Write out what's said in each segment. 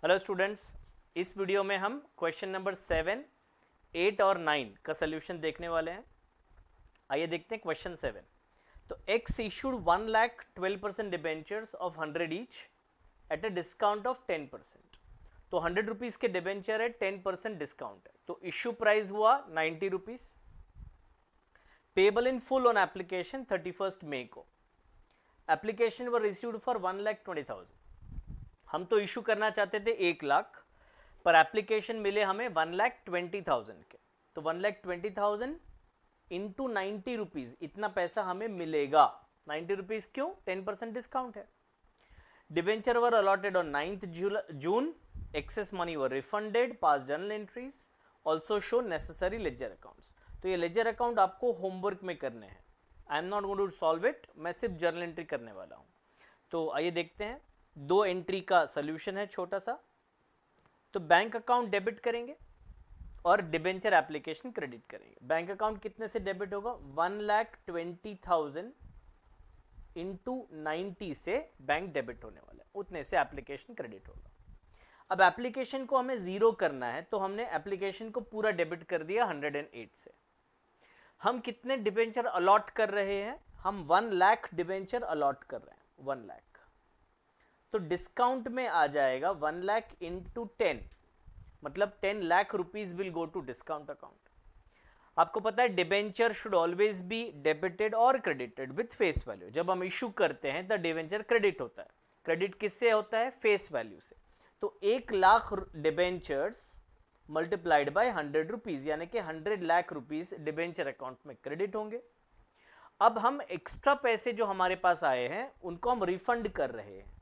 Hello students, इस video में हम क्वेश्चन नंबर 7, 8 और 9 का सोल्यूशन देखने वाले हैं। आइए देखते हैं क्वेश्चन 7। तो x issued 1,12% debentures of 100 each at a discount of 10%। तो 100 रुपीज़ के डिबेंचर है, 10% डिस्काउंट है, तो इशू प्राइस हुआ 90 rupees. Payable in full on application 31 मई को। Application were received for 1,20,000। हम तो इशू करना चाहते थे 1,00,000, पर एप्लीकेशन मिले हमें 1,20,000 के। तो 1,20,000 इंटू 90 रुपीज, इतना पैसा हमें मिलेगा। 90 रुपीज क्यों? 10% डिस्काउंट है। Debenture were allotted on 9th June. Excess money were refunded, pass journal entries, also show necessary ledger accounts. तो ये लेजर अकाउंट आपको होमवर्क में करने हैं। I am not going to solve it, मैं सिर्फ जर्नल एंट्री करने वाला हूं। तो आइए देखते हैं, 2 एंट्री का सोल्यूशन है छोटा सा। तो बैंक अकाउंट डेबिट करेंगे और डिबेंचर एप्लीकेशन क्रेडिट करेंगे। बैंक अकाउंट कितने से डेबिट होगा? 1,20,000 इंटू 90 से बैंक डेबिट होने वाला है, उतने से एप्लीकेशन क्रेडिट होगा। अब एप्लीकेशन को हमें जीरो करना है, तो हमने एप्लीकेशन को पूरा डेबिट कर दिया 108 से। हम कितने डिबेंचर अलॉट कर रहे हैं? हम 1,00,000 डिबेंचर अलॉट कर रहे हैं, 1,00,000। तो डिस्काउंट में आ जाएगा 1,00,000 इंटू 10, मतलब 10,00,000 rupees will go to discount account. आपको पता है debenture should always be debited और क्रेडिटेड विथ फेस वैल्यू। जब हम इशू करते हैं तो डिबेंचर क्रेडिट होता है। क्रेडिट किससे होता है? फेस वैल्यू से। तो 1,00,000 डिबेंचर्स मल्टीप्लाइड बाय 100 रुपीज, यानी कि 100,00,000 रुपीज डिबेंचर अकाउंट में क्रेडिट होंगे। अब हम एक्स्ट्रा पैसे जो हमारे पास आए हैं उनको हम रिफंड कर रहे हैं।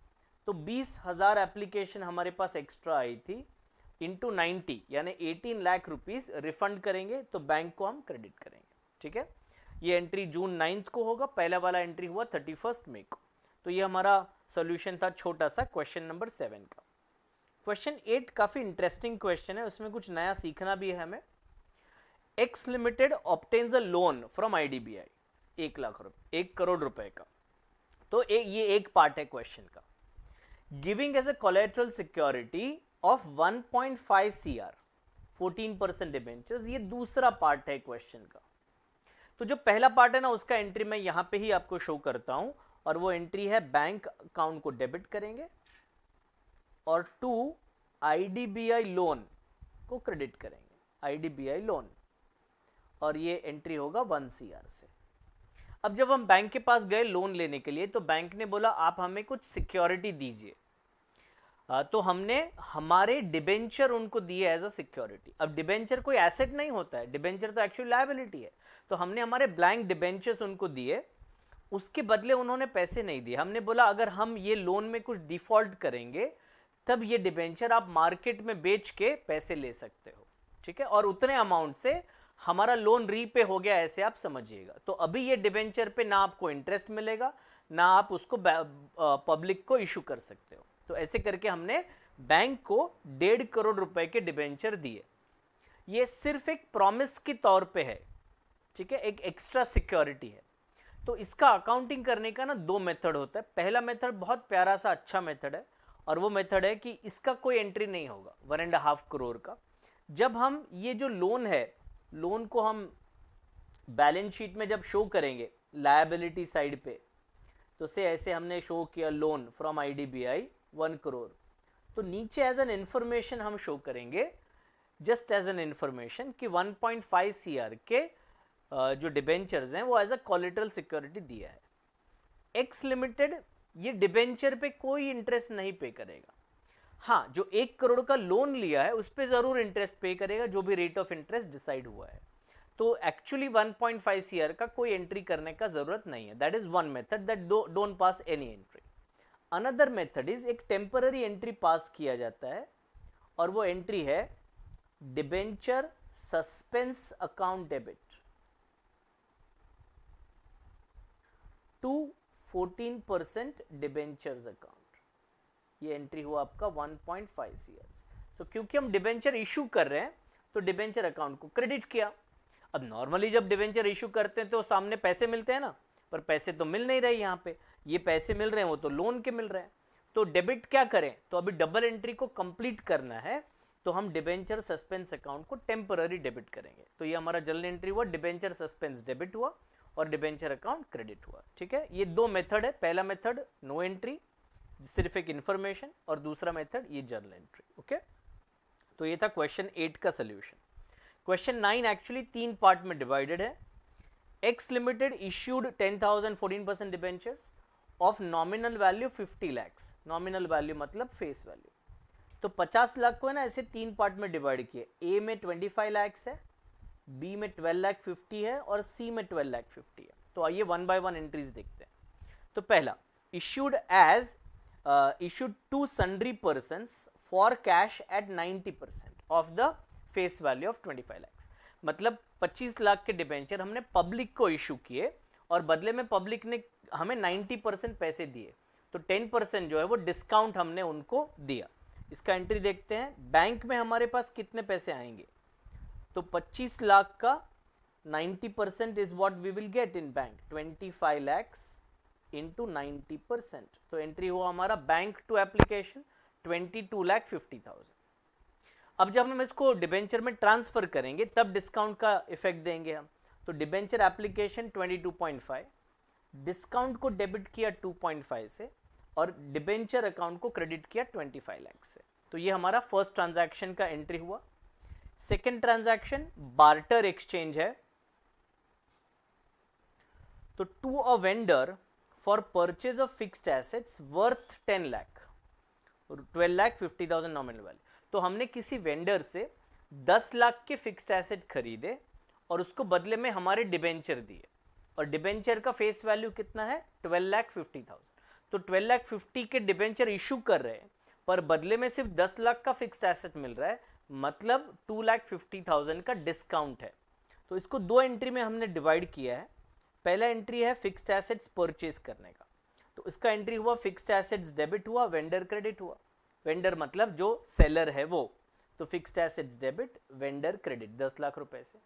तो 20,000 एप्लीकेशन हमारे पास एक्स्ट्रा आई थी, इंटू 90 यानी 18,00,000 रुपीज रिफंड करेंगे, तो बैंक को हम क्रेडिट करेंगे। ठीक है, ये एंट्री जून 9 को होगा, पहला वाला एंट्री हुआ 31 मई को। तो ये हमारा सॉल्यूशन था छोटा सा क्वेश्चन नंबर 7 का। क्वेश्चन 8 काफी इंटरेस्टिंग क्वेश्चन है, उसमें कुछ नया सीखना भी है हमें। X limited obtains a loan from IDBI, 1,00,000 रुपए, 1 करोड़ रुपए का। तो ये एक पार्ट है क्वेश्चन का। Giving as a collateral security of 1.5 CR, 14% debentures, ये दूसरा पार्ट है क्वेश्चन का। तो जो पहला पार्ट है ना, उसका एंट्री मैं यहां पे ही आपको शो करता हूं, और वो एंट्री है बैंक अकाउंट को डेबिट करेंगे और टू आईडीबीआई लोन को क्रेडिट करेंगे, आईडीबीआई लोन, और ये एंट्री होगा 1 CR से। अब जब हम बैंक के पास गए लोन लेने के लिए, तो बैंक ने बोला आप हमें कुछ सिक्योरिटी दीजिए। तो हमने हमारे डिबेंचर उनको दिए एज अ सिक्योरिटी। अब डिबेंचर कोई एसेट नहीं होता है, डिबेंचर तो एक्चुअली लायबिलिटी है। तो हमने हमारे ब्लैंक डिबेंचर्स उनको दिए, उसके बदले उन्होंने पैसे नहीं दिए। हमने बोला अगर हम ये लोन में कुछ डिफॉल्ट करेंगे तब ये डिबेंचर आप मार्केट में बेच के पैसे ले सकते हो। ठीक है, और उतने अमाउंट से हमारा लोन रीपे हो गया, ऐसे आप समझिएगा। तो अभी ये डिबेंचर पे ना आपको इंटरेस्ट मिलेगा, ना आप उसको पब्लिक को इशू कर सकते हो। तो ऐसे करके हमने बैंक को 1.5 करोड़ रुपए के डिबेंचर दिए। ये सिर्फ एक प्रॉमिस के तौर पे है, ठीक है, एक एक्स्ट्रा सिक्योरिटी है। तो इसका अकाउंटिंग करने का ना 2 मेथड होता है। पहला मेथड बहुत प्यारा सा अच्छा मेथड है, और वो मेथड है कि इसका कोई एंट्री नहीं होगा 1.5 करोड़ का। जब हम ये जो लोन है, लोन को हम बैलेंस शीट में जब शो करेंगे लायबिलिटी साइड पे, तो से ऐसे हमने शो किया लोन फ्रॉम आईडीबीआई 1 करोड़, तो नीचे एज एन इंफॉर्मेशन हम शो करेंगे, जस्ट एज एन इंफॉर्मेशन, कि 1.5 CR के जो डिबेंचर्स हैं वो एज अ कोलेटरल सिक्योरिटी दिया है। एक्स लिमिटेड ये डिबेंचर पे कोई इंटरेस्ट नहीं पे करेगा। हाँ, जो 1 करोड़ का लोन लिया है उस पर जरूर इंटरेस्ट पे करेगा, जो भी रेट ऑफ इंटरेस्ट डिसाइड हुआ है। तो एक्चुअली 1.5 CR का कोई एंट्री करने का जरूरत नहीं है। That is one method that don't pass any entry. Another method is एक टेम्पररी एंट्री पास किया जाता है, और वो एंट्री है debenture suspense account debit to 14% debentures account. ये एंट्री हुआ आपका 1.5 CR। तो क्योंकि हम डिबेंचर इशू कर रहे हैं तो डिबेंचर अकाउंट को क्रेडिट किया। अब नॉर्मली जब डिबेंचर इशू करते हैं तो सामने पैसे मिलते हैं ना, पर पैसे तो मिल नहीं रहे यहाँ पे। ये पैसे मिल रहे हैं वो तो लोन के मिल रहे हैं। तो डेबिट क्या करें, तो अभी डबल एंट्री को कंप्लीट करना है, तो हम डिबेंचर सस्पेंस अकाउंट को टेम्पररी डेबिट करेंगे। तो ये हमारा जनरल एंट्री हुआ, डिबेंचर सस्पेंस डेबिट हुआ और डिबेंचर अकाउंट क्रेडिट हुआ। ठीक है, ये दो मेथड है, पहला मेथड नो एंट्री सिर्फ एक इंफॉर्मेशन, और दूसरा मेथड ये जर्नल एंट्री। ओके, तो ये था क्वेश्चन 8 का सोल्यूशन। क्वेश्चन 9 एक्चुअली 3 पार्ट में डिवाइडेड है। X limited issued 10,000 14% debentures of nominal value 50 lakhs, nominal value मतलब फेस वैल्यू। तो 50 लाख को है ना ऐसे 3 पार्ट में डिवाइड किए, ए में 25 lakhs है, बी में 12 lakh 50 है और सी में 12 lakh 50 है। तो आइए वन बाय वन एंट्रीज देखते हैं। तो पहला, issued to sundry persons for cash at 90% of the face value of 25 lakhs, मतलब 25 लाख के डिबेंचर हमने पब्लिक को इशू किए और बदले में पब्लिक ने हमें 90% पैसे दिए, तो 10% जो है वो डिस्काउंट हमने उनको दिया। इसका एंट्री देखते हैं। बैंक में हमारे पास कितने पैसे आएंगे, तो 25 लाख का 90% is what we will get in bank, 25 lakhs into 90%। तो एंट्री हुआ हमारा बैंक टू एप्लीकेशन 22,50,000। अब जब हम इसको डिबेंचर में ट्रांसफर करेंगे तब डिस्काउंट का इफेक्ट देंगे हम। तो डिबेंचर एप्लीकेशन 22.5, डिस्काउंट को डेबिट किया 2.5 से और डिबेंचर अकाउंट को क्रेडिट किया 25 लाख से। तो ये हमारा फर्स्ट ट्रांजैक्शन का एंट्री हुआ। सेकेंड ट्रांजैक्शन बार्टर एक्सचेंज है। तो to a vendor for purchase of fixed assets worth 10 lakh, 12,50,000 nominal value. तो हमने किसी वेंडर से 10 लाख के फिक्स्ड एसेट खरीदे और उसको बदले में हमारे डिबेंचर दिए, और डिबेंचर का फेस वैल्यू कितना है 12,50,000। तो 12,50,000 के डिबेंचर इशू कर रहे हैं पर बदले में सिर्फ 10 लाख का फिक्स्ड एसेट मिल रहा है, मतलब 2,50,000 का डिस्काउंट है। तो इसको दो एंट्री में हमने डिवाइड किया है। पहला एंट्री है फिक्स्ड एसेट्स परचेज करने का, तो इसका एंट्री हुआ फिक्स्ड एसेट्स डेबिट हुआ, वेंडर क्रेडिट हुआ। वेंडर मतलब जो सेलर है वो, तो fixed assets debit, vendor credit 10 lakh रुपए से।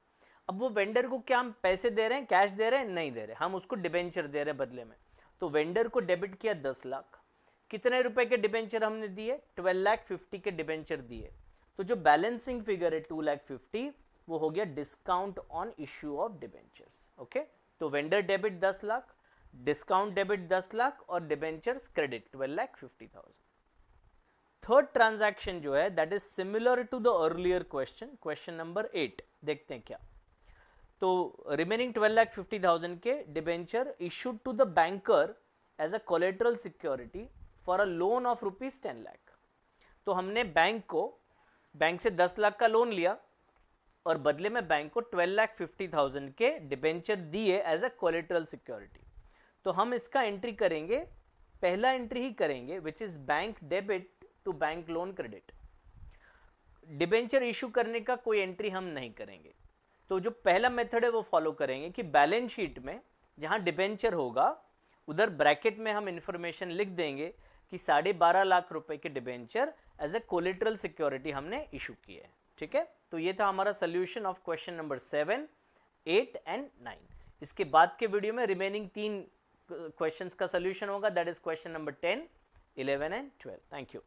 अब वो वेंडर को क्या हम पैसे दे रहे हैं, कैश दे रहे हैं, नहीं दे रहे, हम उसको डिबेंचर दे रहे हैं बदले में। तो वेंडर को डेबिट किया 10 लाख। कितने रुपए के डिबेंचर हमने दिए, 12,50,000 के डिबेंचर दिए। तो जो बैलेंसिंग फिगर है 2,50,000 वो हो गया discount on issue of debentures. Okay, तो vendor debit 10 lakh, discount debit 10 lakh और डिबेंचर्स क्रेडिट 12,50,000। थर्ड ट्रांजैक्शन जो है that is similar to the earlier question, question number 8। देखते हैं क्या। तो रिमेनिंग 12,50,000 के debenture issued to the banker as a collateral security for a loan of ₹10 lakh. तो हमने बैंक से 10 लाख का लोन लिया और बदले में बैंक को 12,50,000 के डिबेंचर दिए एज अ कोलेटरल सिक्योरिटी। तो हम इसका एंट्री करेंगे, पहला एंट्री ही करेंगे which is bank debit to bank loan credit. Debenture issue करने का कोई एंट्री हम नहीं करेंगे। तो जो पहला मेथड है वो फॉलो करेंगे कि बैलेंस शीट में जहां डिबेंचर होगा उधर ब्रैकेट में हम इंफॉर्मेशन लिख देंगे कि 12.5 लाख रुपए के debenture as a collateral security हमने इशू किए हैं। ठीक है, तो ये था हमारा solution of question number 7, 8 and 9। इसके बाद के वीडियो में रिमेनिंग 3 क्वेश्चंस का सोल्यूशन होगा, that is question number 10, 11 and 12। Thank you.